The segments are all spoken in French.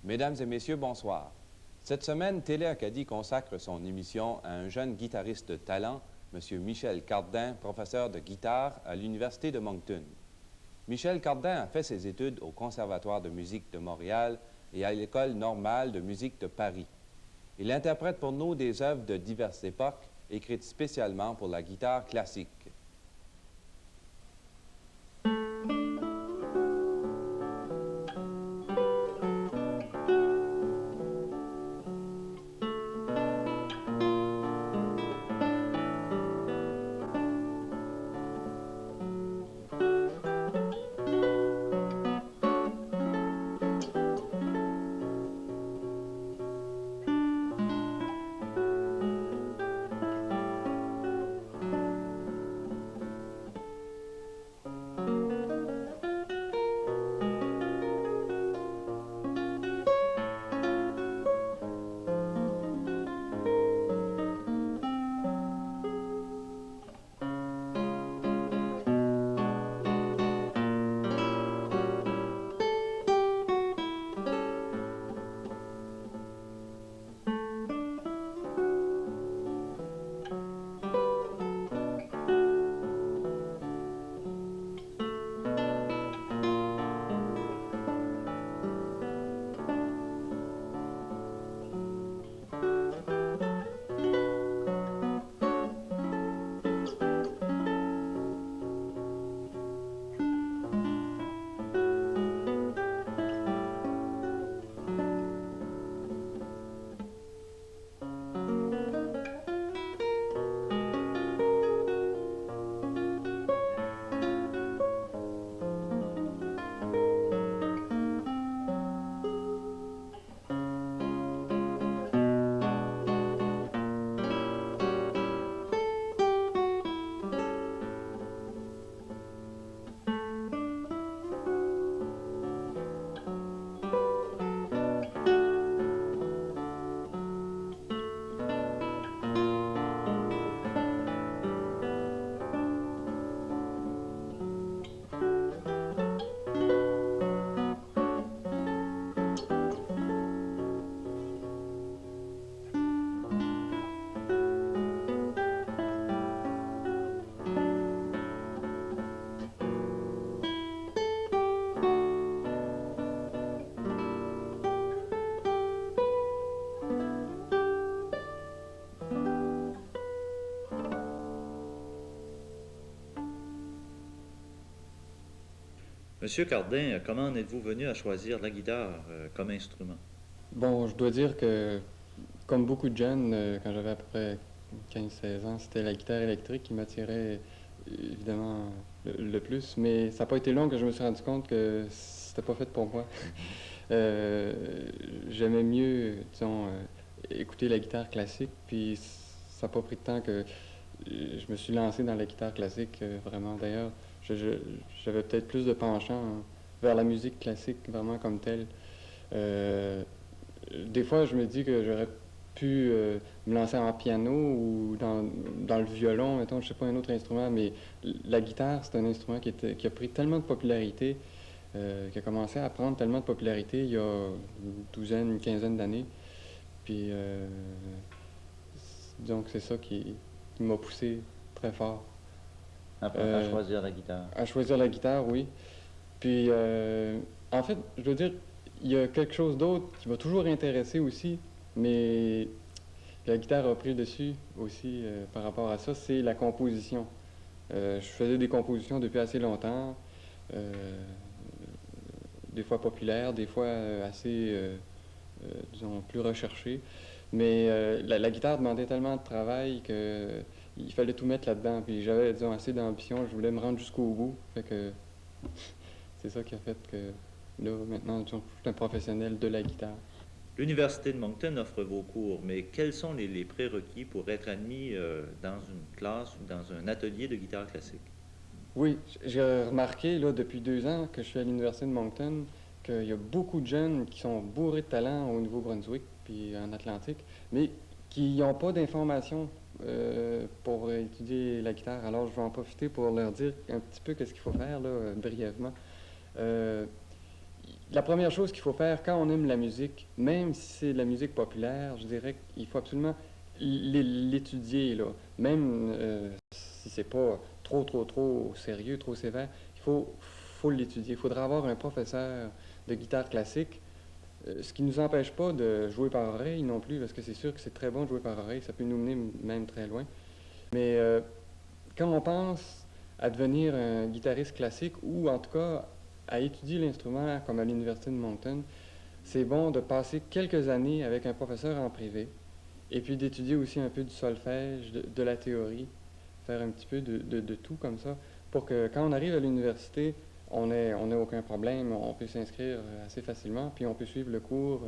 Mesdames et messieurs, bonsoir. Cette semaine, Télé Acadie consacre son émission à un jeune guitariste de talent, M. Michel Cardin, professeur de guitare à l'Université de Moncton. Michel Cardin a fait ses études au Conservatoire de musique de Montréal et à l'École normale de musique de Paris. Il interprète pour nous des œuvres de diverses époques, écrites spécialement pour la guitare classique. Monsieur Cardin, comment en êtes-vous venu à choisir la guitare comme instrument? Bon, je dois dire que, comme beaucoup de jeunes, quand j'avais à peu près 15-16 ans, c'était la guitare électrique qui m'attirait évidemment le plus. Mais ça n'a pas été long que je me suis rendu compte que c'était pas fait pour moi. Euh, J'aimais mieux, disons, écouter la guitare classique. Puis ça n'a pas pris de temps que je me suis lancé dans la guitare classique, vraiment. D'ailleurs, j'avais peut-être plus de penchant vers la musique classique, vraiment comme telle. Euh, des fois, je me dis que j'aurais pu me lancer en piano ou dans le violon, mettons, je sais pas, un autre instrument, mais la guitare, c'est un instrument qui a pris tellement de popularité, qui a commencé à prendre tellement de popularité il y a une douzaine, une quinzaine d'années. Puis, donc, c'est ça qui m'a poussé très fort. À choisir la guitare. À choisir la guitare, oui. Puis, en fait, je veux dire, il y a quelque chose d'autre qui m'a toujours intéressé aussi, mais la guitare a pris le dessus aussi par rapport à ça, c'est la composition. Je faisais des compositions depuis assez longtemps, euh, des fois populaires, des fois assez, disons, plus recherchées. Mais la guitare demandait tellement de travail que il fallait tout mettre là-dedans. Puis j'avais, disons, assez d'ambition, je voulais me rendre jusqu'au bout. Fait que c'est ça qui a fait que là, maintenant, disons, je suis un professionnel de la guitare. L'Université de Moncton offre vos cours, mais quels sont les prérequis pour être admis dans une classe ou dans un atelier de guitare classique? Oui, j'ai remarqué là, depuis 2 ans que je suis à l'Université de Moncton qu'il y a beaucoup de jeunes qui sont bourrés de talent au Nouveau-Brunswick puis en Atlantique, mais qui n'ont pas d'informations pour étudier la guitare. Alors, je vais en profiter pour leur dire un petit peu qu'est-ce qu'il faut faire là, brièvement. Euh, La première chose qu'il faut faire quand on aime la musique, même si c'est de la musique populaire, je dirais qu'il faut absolument l'étudier, là. Même si c'est pas trop sérieux, trop sévère, faut l'étudier. Il faudra avoir un professeur de guitare classique, ce qui ne nous empêche pas de jouer par oreille non plus, parce que c'est sûr que c'est très bon de jouer par oreille, ça peut nous mener même très loin. Mais quand on pense à devenir un guitariste classique, ou en tout cas à étudier l'instrument comme à l'Université de Moncton, c'est bon de passer quelques années avec un professeur en privé, et puis d'étudier aussi un peu du solfège, de la théorie, faire un petit peu de tout comme ça, pour que quand on arrive à l'université, on n'ait aucun problème, on peut s'inscrire assez facilement, puis on peut suivre le cours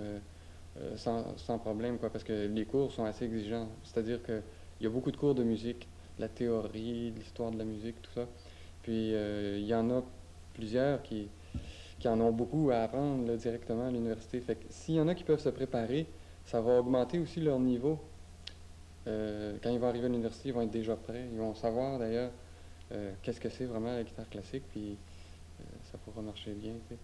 sans problème, quoi, parce que les cours sont assez exigeants. C'est-à-dire qu'il y a beaucoup de cours de musique, de la théorie, de l'histoire de la musique, tout ça. Puis il y en a plusieurs qui en ont beaucoup à apprendre là, directement à l'université. Fait que s'il y en a qui peuvent se préparer, ça va augmenter aussi leur niveau. Quand ils vont arriver à l'université, ils vont être déjà prêts. Ils vont savoir d'ailleurs qu'est-ce que c'est vraiment la guitare classique, puis ça pourra marcher bien. Tu sais.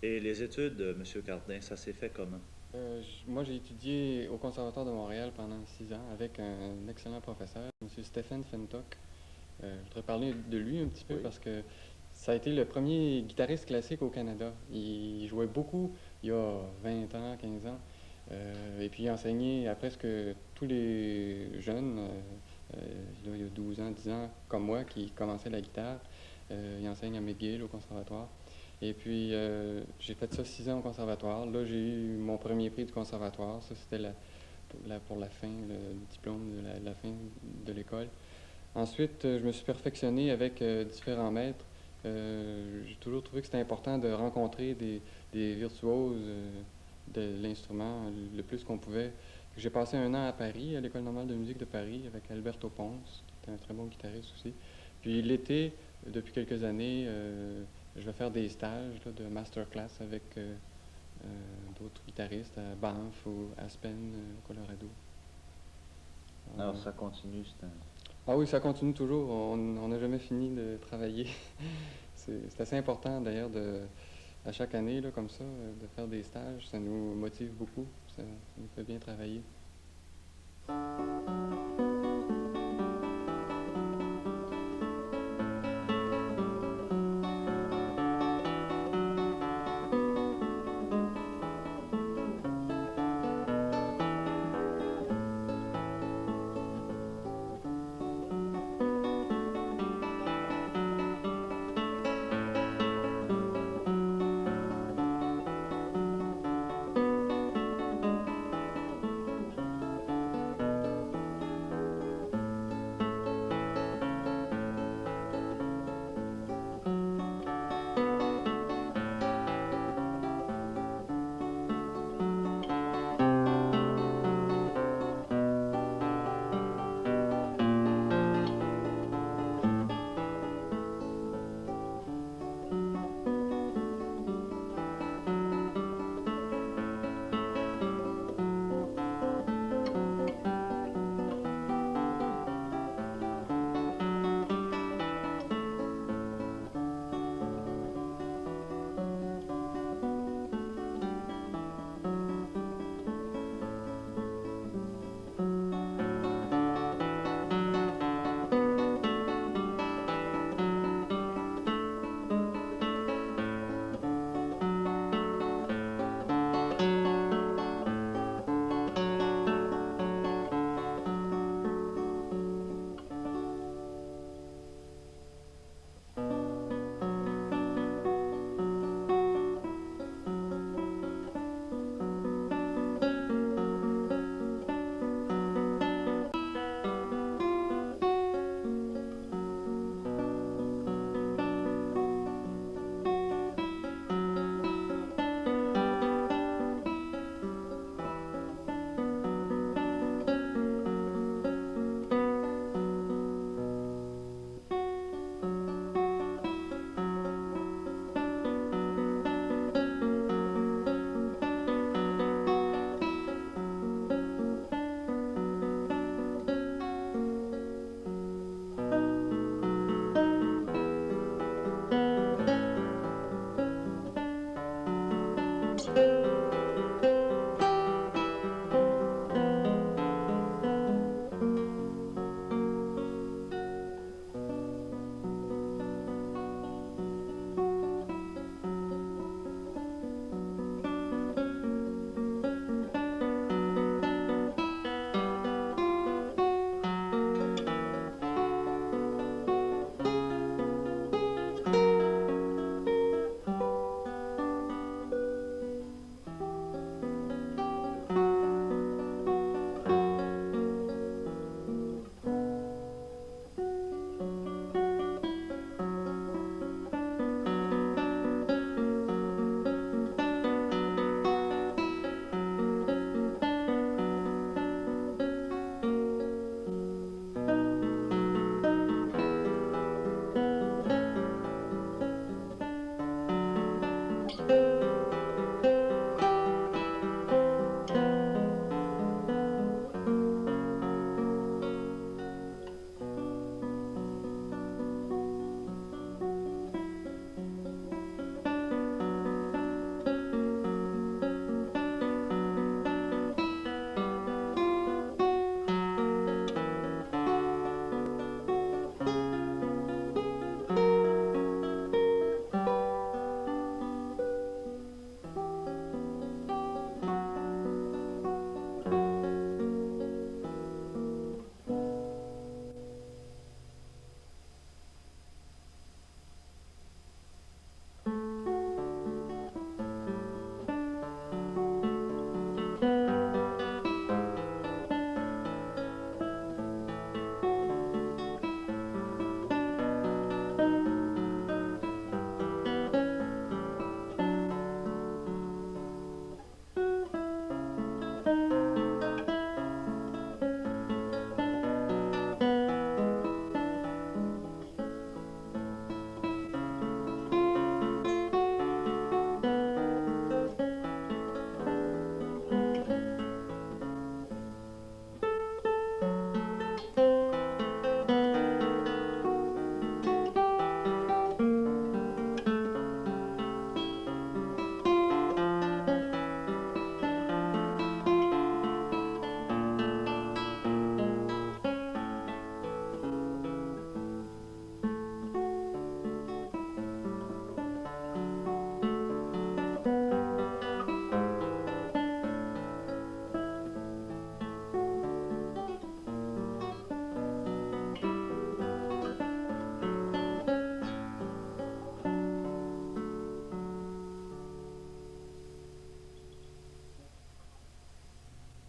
Et les études, M. Cardin, ça s'est fait comment? Moi, j'ai étudié au Conservatoire de Montréal pendant 6 ans avec un excellent professeur, M. Stephen Fentock. Je voudrais parler de lui un petit peu Oui. parce que ça a été le premier guitariste classique au Canada. Il jouait beaucoup il y a 20 ans, 15 ans. Et puis il enseignait à presque tous les jeunes, il y a 12 ans, 10 ans, comme moi, qui commençaient la guitare. Il enseigne à McGill au conservatoire. Et puis, j'ai fait ça 6 ans au conservatoire. Là, j'ai eu mon premier prix du conservatoire. Ça, c'était pour la fin, le diplôme de la fin de l'école. Ensuite, je me suis perfectionné avec différents maîtres. J'ai toujours trouvé que c'était important de rencontrer des virtuoses de l'instrument le plus qu'on pouvait. J'ai passé un an à Paris, à l'École normale de musique de Paris, avec Alberto Ponce, qui était un très bon guitariste aussi. Puis l'été, depuis quelques années, je vais faire des stages là, de masterclass avec d'autres guitaristes à Banff ou Aspen, au Colorado. Alors ça continue, c'est un... Ah oui, ça continue toujours. On n'a jamais fini de travailler. C'est assez important d'ailleurs à chaque année, là, comme ça, de faire des stages. Ça nous motive beaucoup. Ça nous fait bien travailler.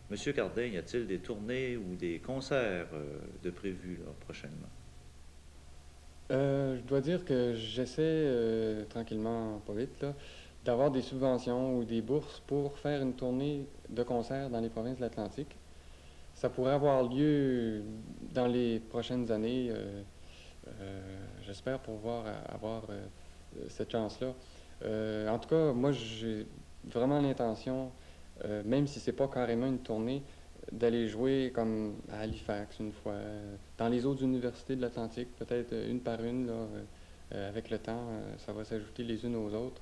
Monsieur Cardin, y a-t-il des tournées ou des concerts de prévus là, prochainement? Je dois dire que j'essaie tranquillement, pas vite, là, d'avoir des subventions ou des bourses pour faire une tournée de concerts dans les provinces de l'Atlantique. Ça pourrait avoir lieu dans les prochaines années. J'espère pouvoir avoir cette chance-là. En tout cas, moi, j'ai vraiment l'intention, même si c'est pas carrément une tournée, d'aller jouer comme à Halifax une fois, dans les autres universités de l'Atlantique, peut-être une par une, là, avec le temps, ça va s'ajouter les unes aux autres.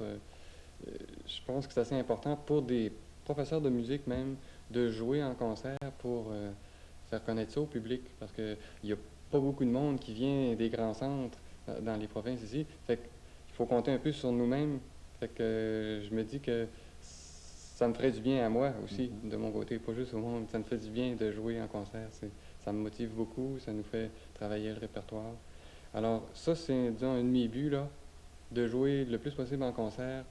Je pense que c'est assez important pour des professeurs de musique même de jouer en concert pour faire connaître ça au public, parce qu'il n'y a pas beaucoup de monde qui vient des grands centres dans les provinces ici. Fait qu'il faut compter un peu sur nous-mêmes. Fait que je me dis que ça me ferait du bien à moi aussi, de mon côté, pas juste au monde. Ça me fait du bien de jouer en concert. Ça me motive beaucoup, ça nous fait travailler le répertoire. Alors ça, c'est, disons, un de mes buts, là, de jouer le plus possible en concert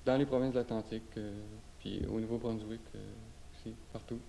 dans les provinces de l'Atlantique, puis au Nouveau-Brunswick aussi, partout.